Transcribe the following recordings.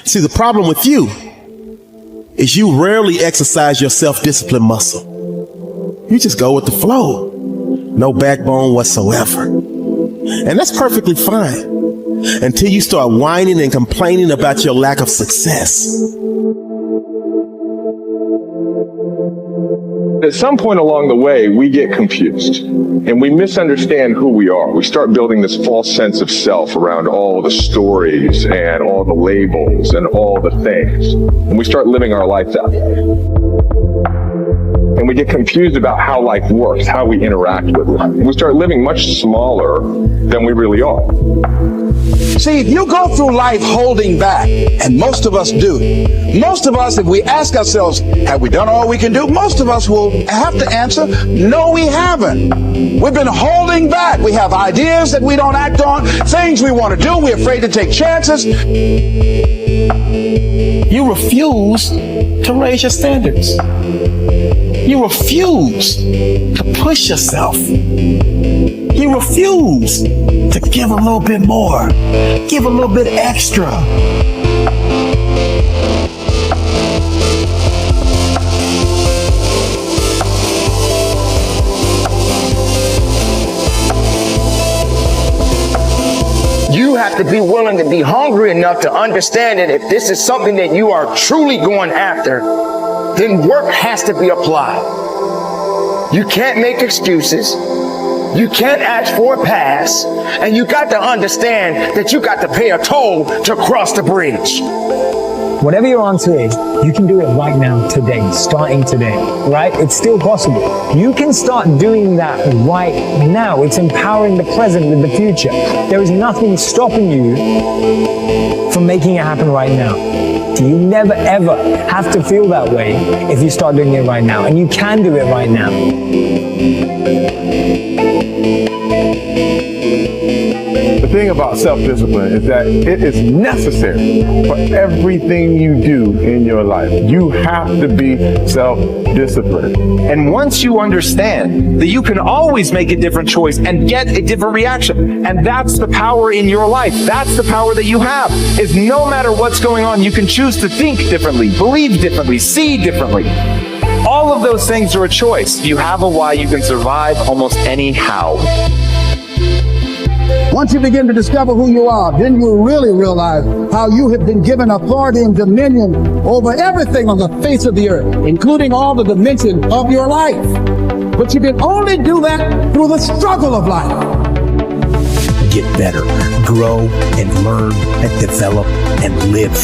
See, the problem with you is you rarely exercise your self-discipline muscle. You just go with the flow. No backbone whatsoever. And that's perfectly fine until you start whining and complaining about your lack of success. At some point along the way, we get confused and we misunderstand who we are. We start building this false sense of self around all the stories and all the labels and all the things. And we start living our life that way. And we get confused about how life works, how we interact with life. We start living much smaller than we really are. See, if you go through life holding back, and most of us do, most of us, if we ask ourselves, have we done all we can do? Most of us will have to answer, no, we haven't. We've been holding back. We have ideas that we don't act on, things we want to do. We're afraid to take chances. You refuse to raise your standards. You refuse to push yourself. You refuse to give a little bit more, give a little bit extra. You have to be willing to be hungry enough to understand that if this is something that you are truly going after, then work has to be applied. You can't make excuses. You can't ask for a pass. And you got to understand that you got to pay a toll to cross the bridge. Whatever your answer is, you can do it right now, today, starting today, right? It's still possible. You can start doing that right now. It's empowering the present with the future. There is nothing stopping you from making it happen right now. You never ever have to feel that way if you start doing it right now. And you can do it right now. The thing about self-discipline is that it is necessary for everything you do in your life. You have to be self-disciplined. And once you understand that you can always make a different choice and get a different reaction, and that's the power in your life, that's the power that you have, is no matter what's going on, you can choose to think differently, believe differently, see differently. All of those things are a choice. If you have a why, you can survive almost any how. Once you begin to discover who you are, then you'll really realize how you have been given authority and dominion over everything on the face of the earth, including all the dimensions of your life. But you can only do that through the struggle of life. Get better, grow and learn and develop and live.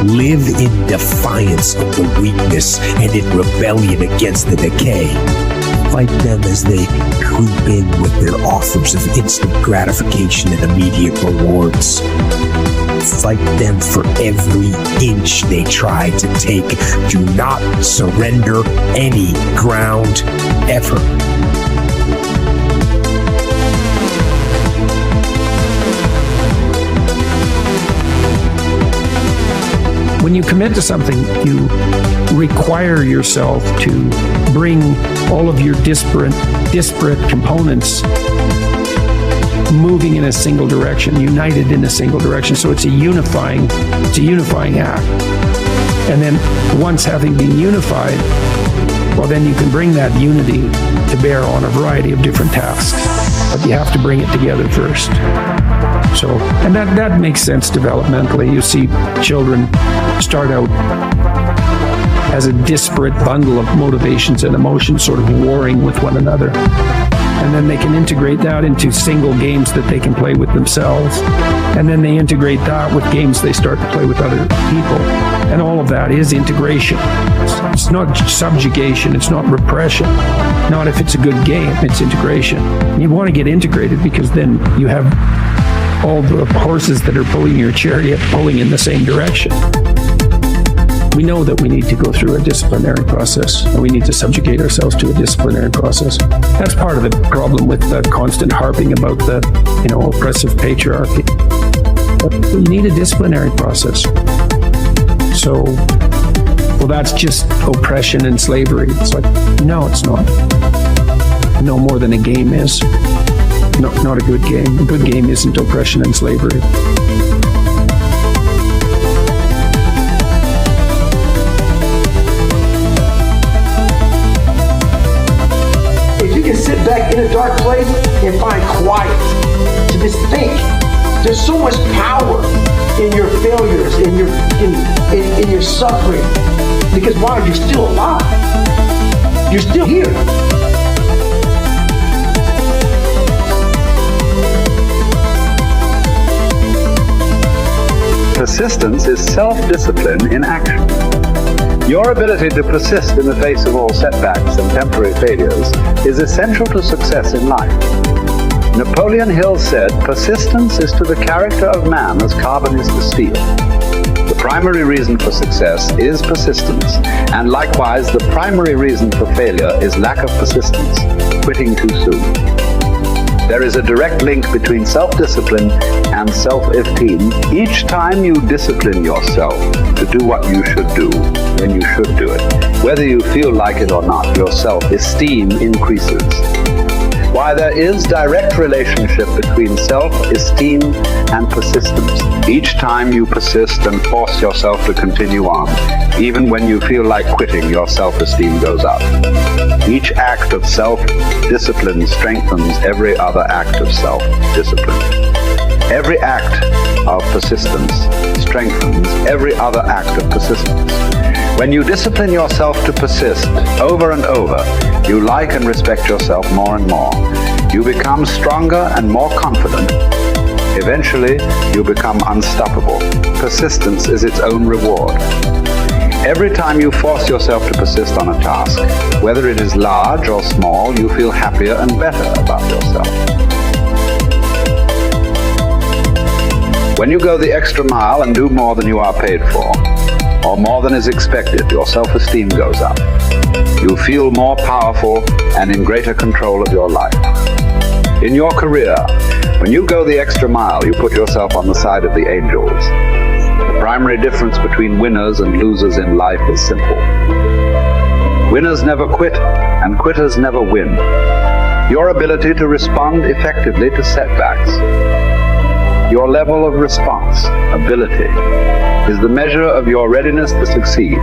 Live in defiance of the weakness and in rebellion against the decay. Fight them as they creep in with their offers of instant gratification and immediate rewards. Fight them for every inch they try to take. Do not surrender any ground ever. When you commit to something, you require yourself to bring all of your disparate components moving in a single direction, united in a single direction. So it's a unifying act. And then once having been unified, well, then you can bring that unity to bear on a variety of different tasks. But you have to bring it together first. So, and that makes sense developmentally. You see children start out as a disparate bundle of motivations and emotions sort of warring with one another. And then they can integrate that into single games that they can play with themselves. And then they integrate that with games they start to play with other people. And all of that is integration. It's not subjugation, it's not repression. Not if it's a good game, it's integration. You want to get integrated because then you have all the horses that are pulling your chariot pulling in the same direction. We know that we need to go through a disciplinary process, and we need to subjugate ourselves to a disciplinary process. That's part of the problem with the constant harping about the, oppressive patriarchy. But you need a disciplinary process. So, well, that's just oppression and slavery. It's like, no, it's not. No more than a game is. No, not a good game. A good game isn't oppression and slavery. in a dark place and find quiet to just think. There's so much power in your failures, in your suffering. Because why? You're still alive. You're still here. Persistence is self-discipline in action. Your ability to persist in the face of all setbacks and temporary failures is essential to success in life. Napoleon Hill said, "Persistence is to the character of man as carbon is to steel." The primary reason for success is persistence, and likewise the primary reason for failure is lack of persistence, quitting too soon. There is a direct link between self-discipline and self-esteem. Each time you discipline yourself to do what you should do when you should do it, whether you feel like it or not, your self-esteem increases. While there is direct relationship between self-esteem and persistence, each time you persist and force yourself to continue on, even when you feel like quitting, your self-esteem goes up. Each act of self-discipline strengthens every other act of self-discipline. Every act of persistence strengthens every other act of persistence. When you discipline yourself to persist over and over, you like and respect yourself more and more. You become stronger and more confident. Eventually, you become unstoppable. Persistence is its own reward. Every time you force yourself to persist on a task, whether it is large or small, you feel happier and better about yourself. When you go the extra mile and do more than you are paid for, or more than is expected, your self-esteem goes up. You feel more powerful and in greater control of your life. In your career, when you go the extra mile, you put yourself on the side of the angels. The primary difference between winners and losers in life is simple. Winners never quit, and quitters never win. Your ability to respond effectively to setbacks, your level of response, ability, is the measure of your readiness to succeed.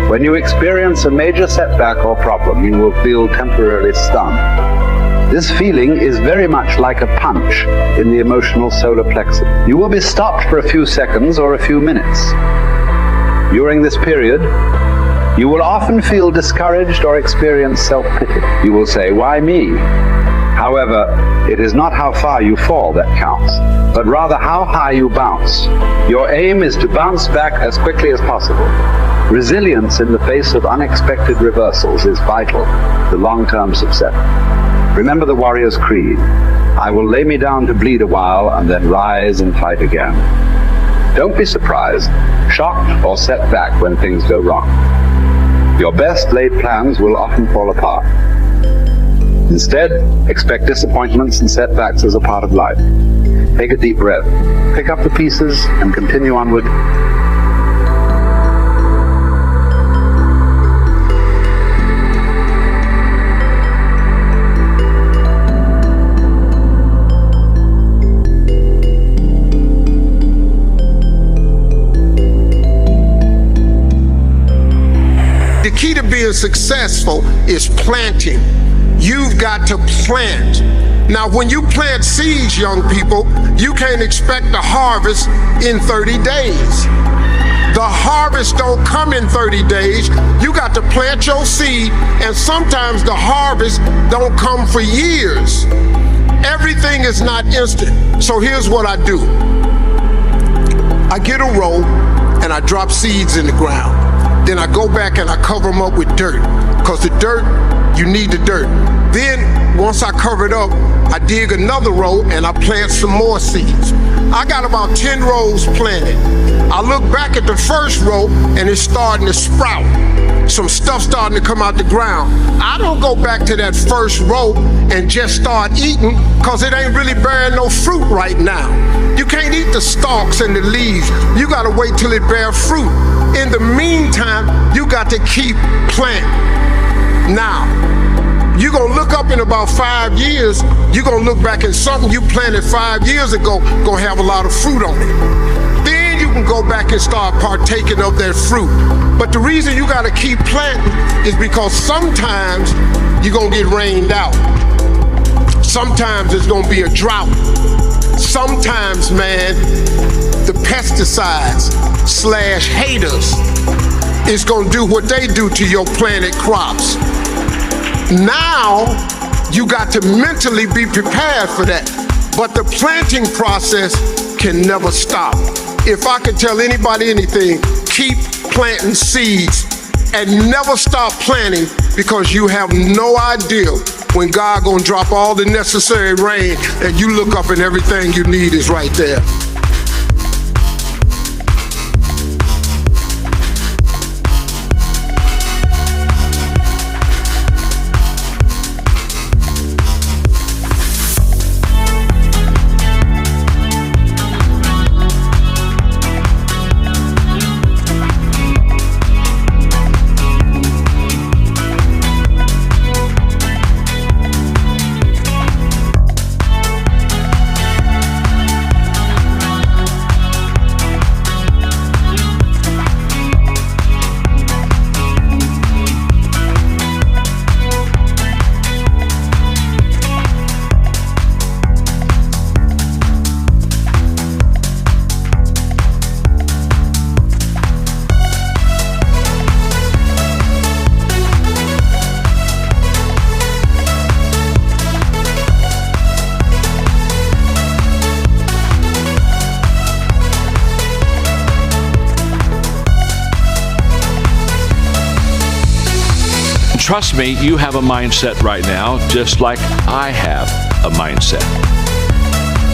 When you experience a major setback or problem, you will feel temporarily stunned. This feeling is very much like a punch in the emotional solar plexus. You will be stopped for a few seconds or a few minutes. During this period, you will often feel discouraged or experience self-pity. You will say, "Why me?" However, it is not how far you fall that counts, but rather how high you bounce. Your aim is to bounce back as quickly as possible. Resilience in the face of unexpected reversals is vital to long-term success. Remember the warrior's creed. I will lay me down to bleed a while and then rise and fight again. Don't be surprised, shocked, or set back when things go wrong. Your best laid plans will often fall apart. Instead, expect disappointments and setbacks as a part of life. Take a deep breath, pick up the pieces, and continue onward. The key to being successful is planting. You've got to plant. Now, when you plant seeds, young people, you can't expect a harvest in 30 days. The harvest don't come in 30 days. You got to plant your seed, and sometimes the harvest don't come for years. Everything is not instant. So here's what I do. I get a row and I drop seeds in the ground. Then I go back and I cover them up with dirt, because the dirt, you need the dirt. Then once I cover it up, I dig another row and I plant some more seeds. I got about 10 rows planted. I look back at the first row and it's starting to sprout. Some stuff starting to come out the ground. I don't go back to that first row and just start eating, because it ain't really bearing no fruit right now. You can't eat the stalks and the leaves. You gotta wait till it bears fruit. In the meantime, you got to keep planting. Now, you're gonna look up in about 5 years, you're gonna look back at something you planted 5 years ago, gonna have a lot of fruit on it. Then you can go back and start partaking of that fruit. But the reason you gotta keep planting is because sometimes you're gonna get rained out. Sometimes it's going to be a drought. Sometimes, man, the pesticides / haters is going to do what they do to your planted crops. Now, you got to mentally be prepared for that. But the planting process can never stop. If I could tell anybody anything, keep planting seeds and never stop planting, because you have no idea when God gonna drop all the necessary rain and you look up and everything you need is right there. Trust me, you have a mindset right now, just like I have a mindset.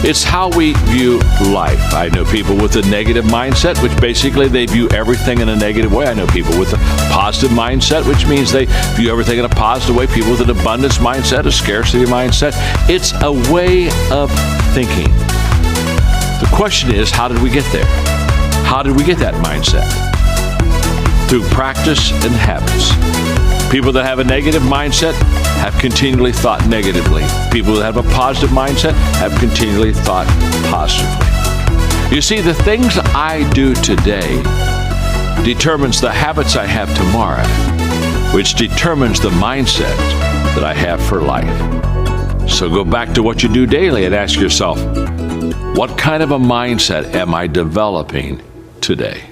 It's how we view life. I know people with a negative mindset, which basically they view everything in a negative way. I know people with a positive mindset, which means they view everything in a positive way. People with an abundance mindset, a scarcity mindset. It's a way of thinking. The question is, how did we get there? How did we get that mindset? Through practice and habits. People that have a negative mindset have continually thought negatively. People that have a positive mindset have continually thought positively. You see, the things I do today determines the habits I have tomorrow, which determines the mindset that I have for life. So go back to what you do daily and ask yourself, what kind of a mindset am I developing today?